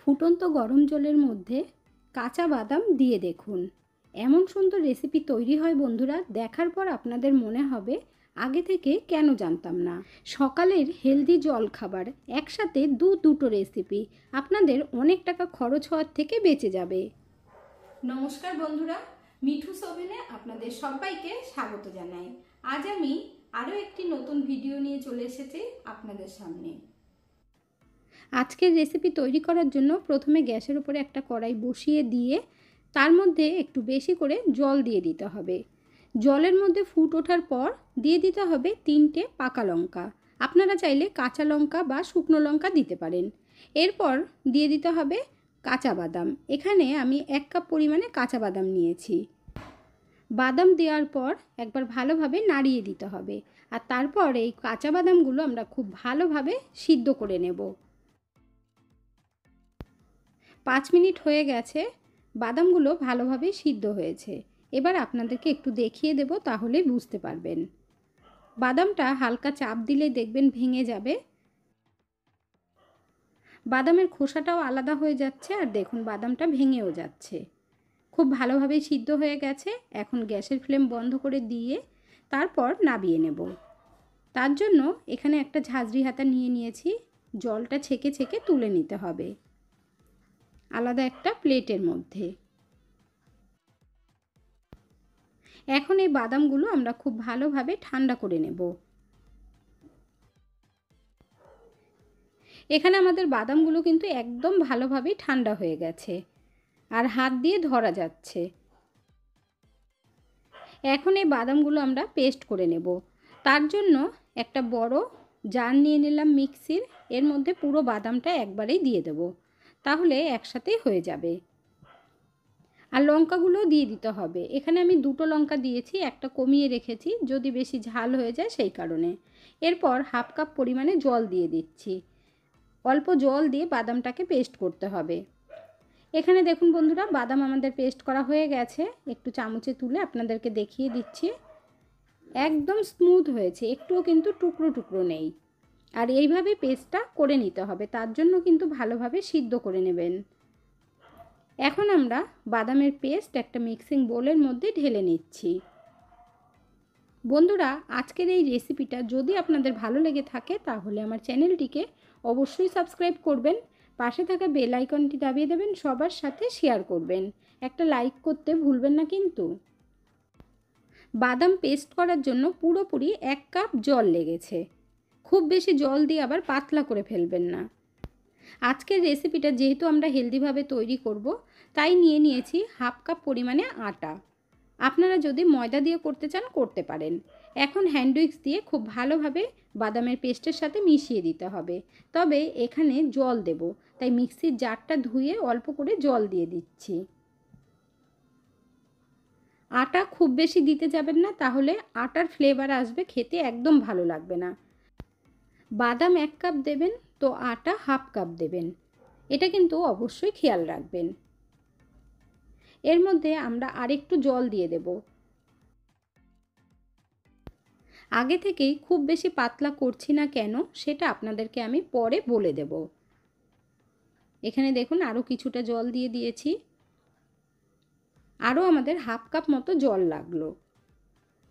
ফুটন্ত গরম জলের মধ্যে কাঁচা বাদাম দিয়ে দেখুন। এমন সুন্দর রেসিপি তৈরি হয় বন্ধুরা, দেখার পর আপনাদের মনে হবে আগে থেকে কেন জানতাম না। সকালের হেলদি জল খাবার একসাথে দুটো রেসিপি, আপনাদের অনেক টাকা খরচ হওয়ার থেকে বেঁচে যাবে। নমস্কার বন্ধুরা, মিঠুস ওভেনে আপনাদের সবাইকে স্বাগত জানাই। আজ আমি আরও একটি নতুন ভিডিও নিয়ে চলে এসেছি আপনাদের সামনে। আজকের রেসিপি তৈরি করার জন্য প্রথমে গ্যাসের উপরে একটা কড়াই বসিয়ে দিয়ে তার মধ্যে একটু বেশি করে জল দিয়ে দিতে হবে। জলের মধ্যে ফুট ওঠার পর দিয়ে দিতে হবে 3টে পাকা লঙ্কা। আপনারা চাইলে কাঁচা লঙ্কা বা শুকনো লঙ্কা দিতে পারেন। এরপর দিয়ে দিতে হবে কাঁচা বাদাম। এখানে আমি 1 কাপ পরিমাণে কাঁচা বাদাম নিয়েছি। বাদাম দেওয়ার পর একবার ভালোভাবে নাড়িয়ে দিতে হবে, আর তারপর এই কাঁচা বাদামগুলো আমরা খুব ভালোভাবে সিদ্ধ করে নেব। 5 মিনিট হয়ে গেছে, বাদামগুলো ভালোভাবে সিদ্ধ হয়েছে। এবার আপনাদেরকে একটু দেখিয়ে দেব, তাহলে বুঝতে পারবেন। বাদামটা হালকা চাপ দিলে দেখবেন ভেঙে যাবে। বাদামের খোসাটাও আলাদা হয়ে যাচ্ছে, আর দেখুন বাদামটা ভেঙেও যাচ্ছে। খুব ভালোভাবে সিদ্ধ হয়ে গেছে। এখন গ্যাসের ফ্লেম বন্ধ করে দিয়ে তারপর নামিয়ে নেব। তার জন্য এখানে একটা ঝাঁঝরি হাতা নিয়ে নিয়েছি। জলটা ছেঁকে ছেঁকে তুলে নিতে হবে আলাদা একটা প্লেটের মধ্যে। এখন এই বাদামগুলো আমরা খুব ভালোভাবে ঠান্ডা করে নেব। এখানে আমাদের বাদামগুলো কিন্তু একদম ভালোভাবে ঠান্ডা হয়ে গেছে, আর হাত দিয়ে ধরা যাচ্ছে। এখন এই বাদামগুলো আমরা পেস্ট করে নেব। তার জন্য একটা বড় জার নিয়ে নিলাম মিক্সির। এর মধ্যে পুরো বাদামটা একবারেই দিয়ে দেব, তাহলে একসাথেই হয়ে যাবে। আর লঙ্কাগুলো দিয়ে দিতে হবে। এখানে আমি 2টো লঙ্কা দিয়েছি, একটা কমিয়ে রেখেছি যদি বেশি ঝাল হয়ে যায় সেই কারণে। এরপর 1/2 কাপ পরিমাণে জল দিয়ে দিচ্ছি। অল্প জল দিয়ে বাদামটাকে পেস্ট করতে হবে। এখানে দেখুন বন্ধুরা, বাদাম আমাদের পেস্ট করা হয়ে গেছে। একটু চামচে তুলে আপনাদেরকে দেখিয়ে দিচ্ছি। একদম স্মুথ হয়েছে, একটুও কিন্তু টুকরো টুকরো নেই। আর এইভাবে পেস্টটা করে নিতে হবে, তার জন্য কিন্তু ভালোভাবে সিদ্ধ করে নেবেন। এখন আমরা বাদামের পেস্ট একটা মিক্সিং বোলের মধ্যে ঢেলে নিচ্ছি। বন্ধুরা, আজকের এই রেসিপিটা যদি আপনাদের ভালো লেগে থাকে তাহলে আমার চ্যানেলটিকে অবশ্যই সাবস্ক্রাইব করবেন। পাশে থাকা বেল আইকনটি দাবিয়ে দেবেন, সবার সাথে শেয়ার করবেন। একটা লাইক করতে ভুলবেন না কিন্তু। বাদাম পেস্ট করার জন্য পুরোপুরি 1 কাপ জল লেগেছে। খুব বেশি জল দিয়ে আবার পাতলা করে ফেলবেন না। আজকের রেসিপিটা যেহেতু আমরা হেলদিভাবে তৈরি করব, তাই নিয়ে নিয়েছি 1/2 কাপ পরিমাণে আটা। আপনারা যদি ময়দা দিয়ে করতে চান করতে পারেন। এখন হ্যান্ড উইক্স দিয়ে খুব ভালোভাবে বাদামের পেস্টের সাথে মিশিয়ে দিতে হবে। তবে এখানে জল দেব, তাই মিক্সির জারটা ধুয়ে অল্প করে জল দিয়ে দিচ্ছি। আটা খুব বেশি দিতে যাবেন না, তাহলে আটার ফ্লেভার আসবে, খেতে একদম ভালো লাগবে না। বাদাম 1 কাপ দেবেন তো আটা 1/2 কাপ দেবেন, এটা কিন্তু অবশ্যই খেয়াল রাখবেন। এর মধ্যে আমরা আরেকটু জল দিয়ে দেব। আগে থেকেই খুব বেশি পাতলা করছি না কেন সেটা আপনাদেরকে আমি পরে বলে দেব। এখানে দেখুন আরও কিছুটা জল দিয়ে দিয়েছি। আরও আমাদের 1/2 কাপ মতো জল লাগলো।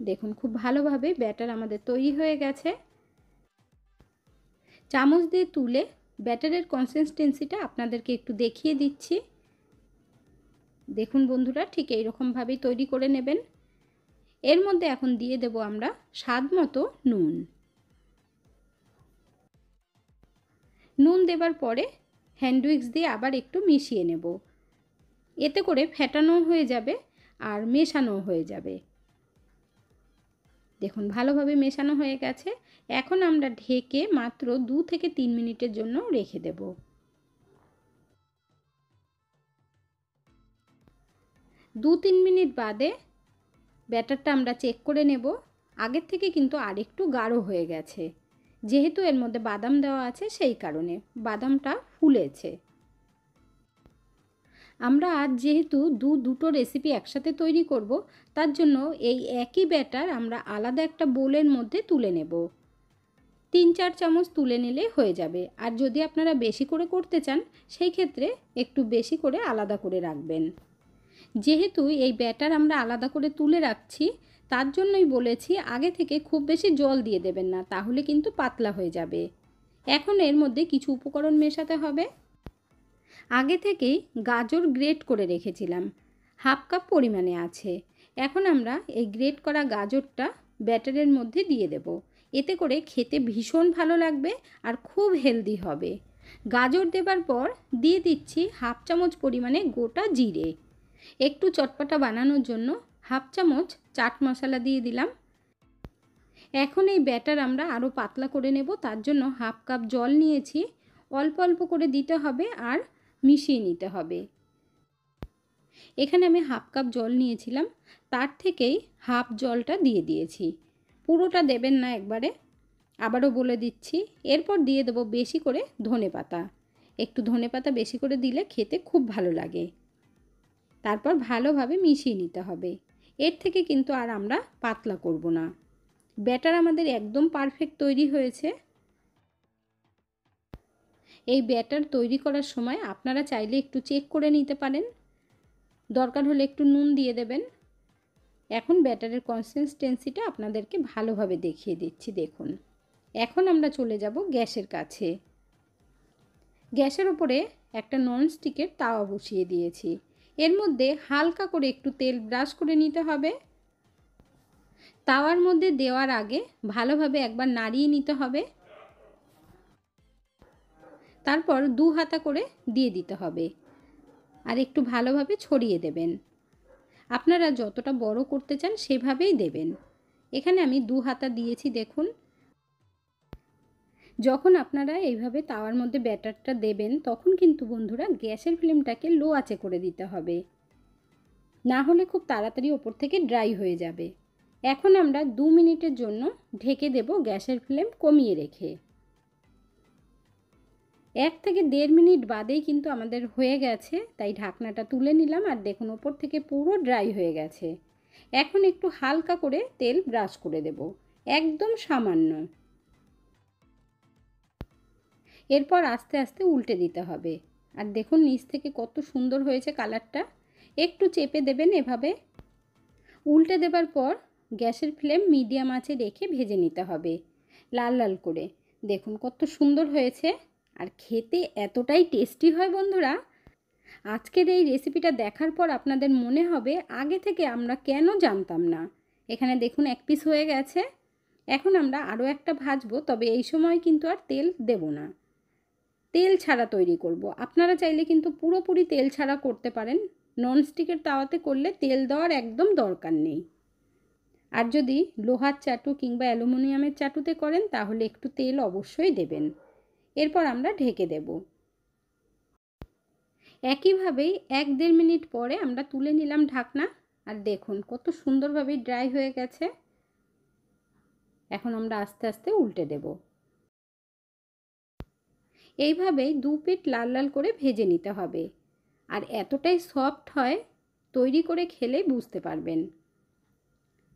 দেখুন খুব ভালোভাবে ব্যাটার আমাদের তৈরি হয়ে গেছে। চামচ দিয়ে তুলে ব্যাটারের কনসিস্টেন্সিটা আপনাদেরকে একটু দেখিয়ে দিচ্ছি। দেখুন বন্ধুরা, ঠিক এইরকমভাবেই তৈরি করে নেবেন। এর মধ্যে এখন দিয়ে দেব আমরা স্বাদ মতো নুন। নুন দেবার পরে হ্যান্ড উইক্স দিয়ে আবার একটু মিশিয়ে নেব। এতে করে ফেটানো হয়ে যাবে আর মেশানো হয়ে যাবে। দেখুন ভালোভাবে মেশানো হয়ে গেছে। এখন আমরা ঢেকে মাত্র 2 থেকে 3 মিনিটের জন্য রেখে দেব। 2-3 মিনিট বাদে ব্যাটারটা আমরা চেক করে নেব। আগের থেকে কিন্তু আরেকটু গাঢ় হয়ে গেছে, যেহেতু এর মধ্যে বাদাম দেওয়া আছে সেই কারণে বাদামটা ফুলেছে। আমরা আজ যেহেতু দুটো রেসিপি একসাথে তৈরি করব, তার জন্য এই একই ব্যাটার আমরা আলাদা একটা বোলের মধ্যে তুলে নেব। 3-4 চামচ তুলে নিলে হয়ে যাবে। আর যদি আপনারা বেশি করে করতে চান সেই ক্ষেত্রে একটু বেশি করে আলাদা করে রাখবেন। যেহেতু এই ব্যাটার আমরা আলাদা করে তুলে রাখছি, তার জন্যই বলেছি আগে থেকে খুব বেশি জল দিয়ে দেবেন না, তাহলে কিন্তু পাতলা হয়ে যাবে। এখন এর মধ্যে কিছু উপকরণ মেশাতে হবে। আগে থেকেই গাজর গ্রেট করে রেখেছিলাম, 1/2 কাপ পরিমাণে আছে। এখন আমরা এই গ্রেট করা গাজরটা ব্যাটারের মধ্যে দিয়ে দেব। এতে করে খেতে ভীষণ ভালো লাগবে আর খুব হেলদি হবে। গাজর দেবার পর দিয়ে দিচ্ছি 1/2 চামচ পরিমাণে গোটা জিরে। একটু চটপটা বানানোর জন্য 1/2 চামচ চাট মশলা দিয়ে দিলাম। এখন এই ব্যাটার আমরা আরও পাতলা করে নেব, তার জন্য 1/2 কাপ জল নিয়েছি। অল্প অল্প করে দিতে হবে আর মিশিয়ে নিতে হবে। এখানে আমি 1/2 কাপ জল নিয়েছিলাম, তার থেকেই হাফ জলটা দিয়ে দিয়েছি। পুরোটা দেবেন না একবারে, আবারও বলে দিচ্ছি। এরপর দিয়ে দেবো বেশি করে ধনেপাতা। একটু ধনেপাতা বেশি করে দিলে খেতে খুব ভালো লাগে। তারপর ভালোভাবে মিশিয়ে নিতে হবে। এর থেকে কিন্তু আর আমরা পাতলা করব না। ব্যাটার আমাদের একদম পারফেক্ট তৈরি হয়েছে। এই ব্যাটার তৈরি করার সময় আপনারা চাইলে একটু চেক করে নিতে পারেন, দরকার হলে একটু নুন দিয়ে দেবেন। এখন ব্যাটারের কনসিস্টেন্সিটা আপনাদেরকে ভালোভাবে দেখিয়ে দিচ্ছি, দেখুন। এখন আমরা চলে যাব গ্যাসের কাছে। গ্যাসের উপরে একটা ননস্টিকের তাওয়া বসিয়ে দিয়েছি। এর মধ্যে হালকা করে একটু তেল ব্রাশ করে নিতে হবে। তাওয়ার মধ্যে দেওয়ার আগে ভালোভাবে একবার নাড়িয়ে নিতে হবে, তারপর 2 হাতা করে দিয়ে দিতে হবে আর একটু ভালোভাবে ছড়িয়ে দেবেন। আপনারা যতটা বড় করতে চান সেভাবেই দেবেন। এখানে আমি 2 হাতা দিয়েছি, দেখুন। যখন আপনারা এইভাবে তাওয়ার মধ্যে ব্যাটারটা দেবেন তখন কিন্তু বন্ধুরা গ্যাসের ফ্লেমটাকে লো আঁচে করে দিতে হবে, না হলে খুব তাড়াতাড়ি ওপর থেকে ড্রাই হয়ে যাবে। এখন আমরা 2 মিনিটের জন্য ঢেকে দেব গ্যাসের ফ্লেম কমিয়ে রেখে। 1 থেকে 1.5 মিনিট বাদেই কিন্তু আমাদের হয়ে গেছে, তাই ঢাকনাটা তুলে নিলাম আর দেখুন ওপর থেকে পুরো ড্রাই হয়ে গেছে। এখন একটু হালকা করে তেল ব্রাশ করে দেব, একদম সামান্য। এরপর আস্তে আস্তে উল্টে দিতে হবে। আর দেখুন নিচ থেকে কত সুন্দর হয়েছে কালারটা। একটু চেপে দেবেন এভাবে। উল্টে দেবার পর গ্যাসের ফ্লেম মিডিয়াম আঁচে রেখে ভেজে নিতে হবে লাল লাল করে। দেখুন কত সুন্দর হয়েছে আর খেতে এতটাই টেস্টি হয় বন্ধুরা। আজকের এই রেসিপিটা দেখার পর আপনাদের মনে হবে আগে থেকে আমরা কেন জানতাম না। এখানে দেখুন 1 পিস হয়ে গেছে। এখন আমরা আরও একটা ভাজবো, তবে এই সময় কিন্তু আর তেল দেব না, তেল ছাড়া তৈরি করব। আপনারা চাইলে কিন্তু পুরোপুরি তেল ছাড়া করতে পারেন। ননস্টিকের তাওয়াতে করলে তেল দেওয়ার একদম দরকার নেই। আর যদি লোহার চাটু কিংবা অ্যালুমিনিয়ামের চাটুতে করেন তাহলে একটু তেল অবশ্যই দেবেন। এরপর আমরা ঢেকে দেব। একইভাবেই 1-1.5 মিনিট পরে আমরা তুলে নিলাম ঢাকনা আর দেখুন কত সুন্দরভাবে ড্রাই হয়ে গেছে। এখন আমরা আস্তে আস্তে উল্টে দেব। এইভাবেই 2 পিঠ লাল লাল করে ভেজে নিতে হবে। আর এতটাই সফট হয়, তৈরি করে খেলেই বুঝতে পারবেন।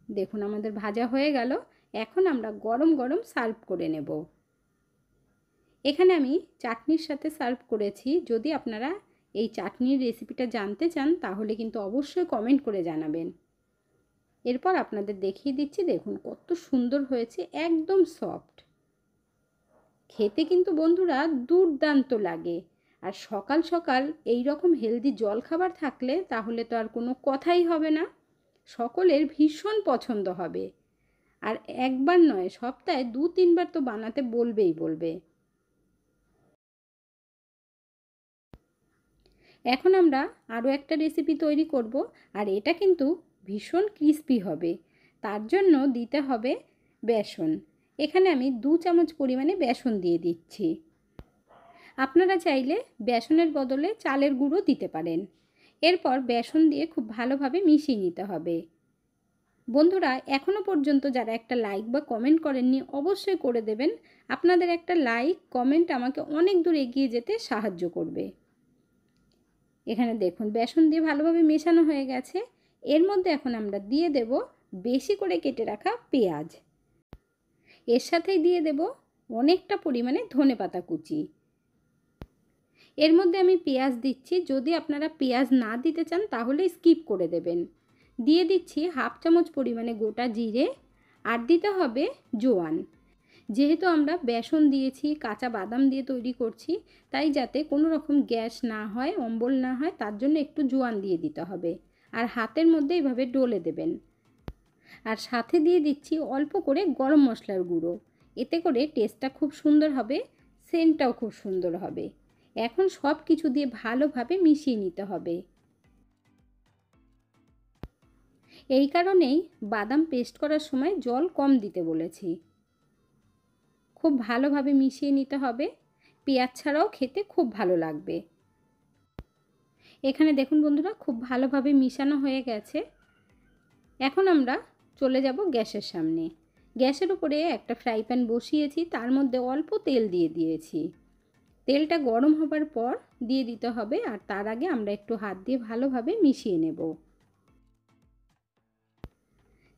দেখুন আমাদের ভাজা হয়ে গেল। এখন আমরা গরম গরম সার্ভ করে নেব। এখানে আমি চাটনির সাথে সার্ভ করেছি। যদি আপনারা এই চাটনির রেসিপিটা জানতে চান তাহলে কিন্তু অবশ্যই কমেন্ট করে জানাবেন। এরপর আপনাদের দেখিয়ে দিচ্ছি, দেখুন কত সুন্দর হয়েছে, একদম সফট। খেতে কিন্তু বন্ধুরা দুর্দান্ত লাগে। আর সকাল সকাল এই রকম হেলদি জলখাবার থাকলে তাহলে তো আর কোনো কথাই হবে না, সকলের ভীষণ পছন্দ হবে। আর একবার নয়, সপ্তাহে 2-3 বার তো বানাতে বলবে। এখন আমরা আরও একটা রেসিপি তৈরি করব, আর এটা কিন্তু ভীষণ ক্রিস্পি হবে। তার জন্য দিতে হবে বেসন। এখানে আমি 2 চামচ পরিমাণে বেসন দিয়ে দিচ্ছি। আপনারা চাইলে বেসনের বদলে চালের গুঁড়ো দিতে পারেন। এরপর বেসন দিয়ে খুব ভালোভাবে মিশিয়ে নিতে হবে। বন্ধুরা এখনও পর্যন্ত যারা একটা লাইক বা কমেন্ট করেননি অবশ্যই করে দেবেন। আপনাদের একটা লাইক কমেন্ট আমাকে অনেক দূর এগিয়ে যেতে সাহায্য করবে। এখানে দেখুন বেসন দিয়ে ভালোভাবে মেশানো হয়ে গেছে। এর মধ্যে এখন আমরা দিয়ে দেব বেশি করে কেটে রাখা পেঁয়াজ। এর সাথেই দিয়ে দেব অনেকটা পরিমাণে ধনেপাতা কুচি। এর মধ্যে আমি পেঁয়াজ দিচ্ছি, যদি আপনারা পেঁয়াজ না দিতে চান তাহলে স্কিপ করে দেবেন। দিয়ে দিচ্ছি হাফ চামচ পরিমাণে গোটা জিরে, আর দিতে হবে জোয়ান। যেহেতু আমরা বেসন দিয়েছি, কাঁচা বাদাম দিয়ে তৈরি করছি, তাই যাতে কোনো রকম গ্যাস না হয়, অম্বল না হয়, তার জন্য একটু জোয়ান দিয়ে দিতে হবে। আর হাতের মধ্যে এইভাবে ডলে দেবেন। আর সাথে দিয়ে দিচ্ছি অল্প করে গরম মশলার গুঁড়ো, এতে করে টেস্টটা খুব সুন্দর হবে, সেন্টটাও খুব সুন্দর হবে। এখন সব কিছু দিয়ে ভালোভাবে মিশিয়ে নিতে হবে। এই কারণেই বাদাম পেস্ট করার সময় জল কম দিতে বলেছি। খুব ভালোভাবে মিশিয়ে নিতে হবে। পেঁয়াজ ছাড়াও খেতে খুব ভালো লাগবে। এখানে দেখুন বন্ধুরা, খুব ভালোভাবে মিশানো হয়ে গেছে। এখন আমরা চলে যাব গ্যাসের সামনে। গ্যাসের উপরে একটা ফ্রাই প্যান বসিয়েছি, তার মধ্যে অল্প তেল দিয়ে দিয়েছি। তেলটা গরম হবার পর দিয়ে দিতে হবে, আর তার আগে আমরা একটু হাত দিয়ে ভালোভাবে মিশিয়ে নেব।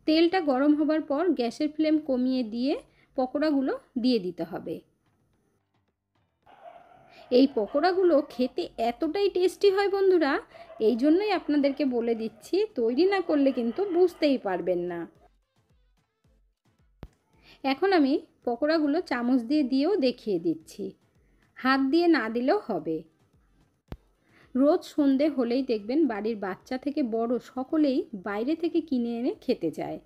তেলটা গরম হবার পর গ্যাসের ফ্লেম কমিয়ে দিয়ে পকোড়াগুলো দিয়ে দিতে হবে। এই পকোড়াগুলো খেতে এতটাই টেস্টি হয় বন্ধুরা, এই জন্যই আপনাদেরকে বলে দিচ্ছি, তৈরি না করলে কিন্তু বুঝতেই পারবেন না। এখন আমি পকোড়াগুলো চামচ দিয়ে দিয়েও দেখিয়ে দিচ্ছি, হাত দিয়ে না দিলেও হবে। রোজ সন্ধে হলেই দেখবেন বাড়ির বাচ্চা থেকে বড় সকলেই বাইরে থেকে কিনে এনে খেতে চায়।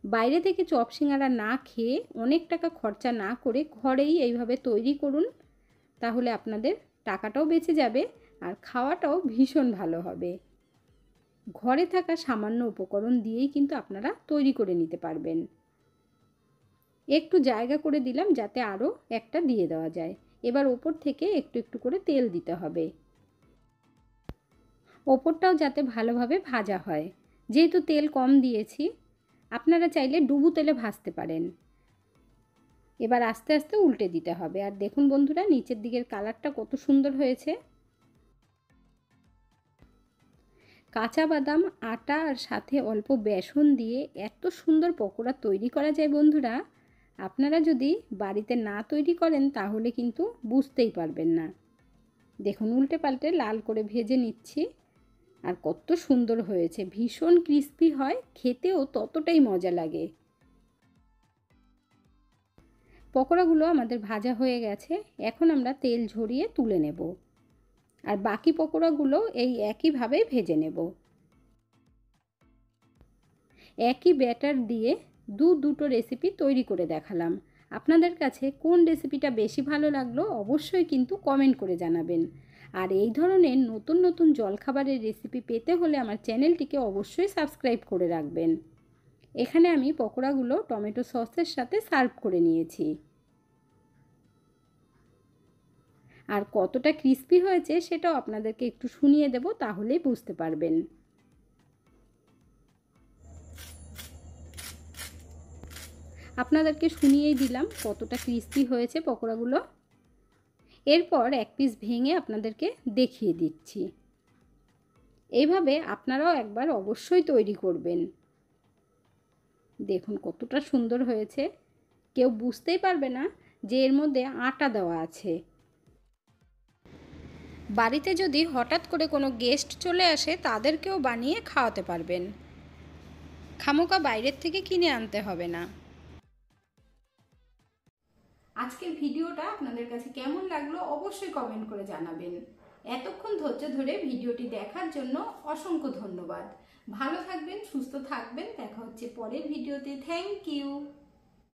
বাইরে থেকে চপ সিঙ্গারা না খেয়ে, অনেক টাকা খরচা না করে ঘরেই এইভাবে তৈরি করুন, তাহলে আপনাদের টাকাটাও বেঁচে যাবে আর খাওয়াটাও ভীষণ ভালো হবে। ঘরে থাকা সামান্য উপকরণ দিয়েই কিন্তু আপনারা তৈরি করে নিতে পারবেন। একটু জায়গা করে দিলাম যাতে আরও একটা দিয়ে দেওয়া যায়। এবার ওপর থেকে একটু একটু করে তেল দিতে হবে, ওপরটাও যাতে ভালোভাবে ভাজা হয়। যেহেতু তেল কম দিয়েছি, আপনারা চাইলে ডুবো তেলে ভাজতে পারেন। এবার আস্তে আস্তে উল্টে দিতে হবে। আর দেখুন বন্ধুরা, নিচের দিকের কালারটা কত সুন্দর হয়েছে। কাঁচা বাদাম, আটা আর সাথে অল্প বেসন দিয়ে এত সুন্দর পকোড়া তৈরি করা যায় বন্ধুরা, আপনারা যদি বাড়িতে না তৈরি করেন তাহলে কিন্তু বুঝতেই পারবেন না। দেখুন উল্টে পাল্টে লাল করে ভেজে নিচ্ছি, আর কত সুন্দর হয়েছে, ভীষণ ক্রিস্পি হয়, খেতেও ততটাই মজা লাগে। পকোড়াগুলো আমাদের ভাজা হয়ে গেছে, এখন আমরা তেল ঝরিয়ে তুলে নেব। আর বাকি পকোড়াগুলো এই একইভাবে ভেজে নেব। একই ব্যাটার দিয়ে দুটো রেসিপি তৈরি করে দেখালাম। আপনাদের কাছে কোন রেসিপিটা বেশি ভালো লাগলো অবশ্যই কিন্তু কমেন্ট করে জানাবেন। আর এই ধরনের নতুন নতুন জলখাবারের রেসিপি পেতে হলে আমার চ্যানেলটিকে অবশ্যই সাবস্ক্রাইব করে রাখবেন। এখানে আমি পকোড়াগুলো টমেটো সসের সাথে সার্ভ করে নিয়েছি। আর কতটা ক্রিস্পি হয়েছে সেটাও আপনাদেরকে একটু শুনিয়ে দেব, তাহলেই বুঝতে পারবেন। আপনাদেরকে শুনিয়েই দিলাম কতটা ক্রিস্পি হয়েছে পকোড়াগুলো। এরপর এক পিস ভেঙে আপনাদেরকে দেখিয়ে দিচ্ছি। এইভাবে আপনারাও একবার অবশ্যই তৈরি করবেন। দেখুন কতটা সুন্দর হয়েছে, কেউ বুঝতেই পারবে না যে এর মধ্যে আটা দেওয়া আছে। বাড়িতে যদি হঠাৎ করে কোনো গেস্ট চলে আসে তাদেরকেও বানিয়ে খাওয়াতে পারবেন, খামোকা বাইরের থেকে কিনে আনতে হবে না। আজকের ভিডিওটা আপনাদের কাছে কেমন লাগলো অবশ্যই কমেন্ট করে জানাবেন। এতক্ষণ ধৈর্য ধরে ভিডিওটি দেখার জন্য অসংখ্য ধন্যবাদ। ভালো থাকবেন, সুস্থ থাকবেন, দেখা হচ্ছে পরের ভিডিওতে। Thank you.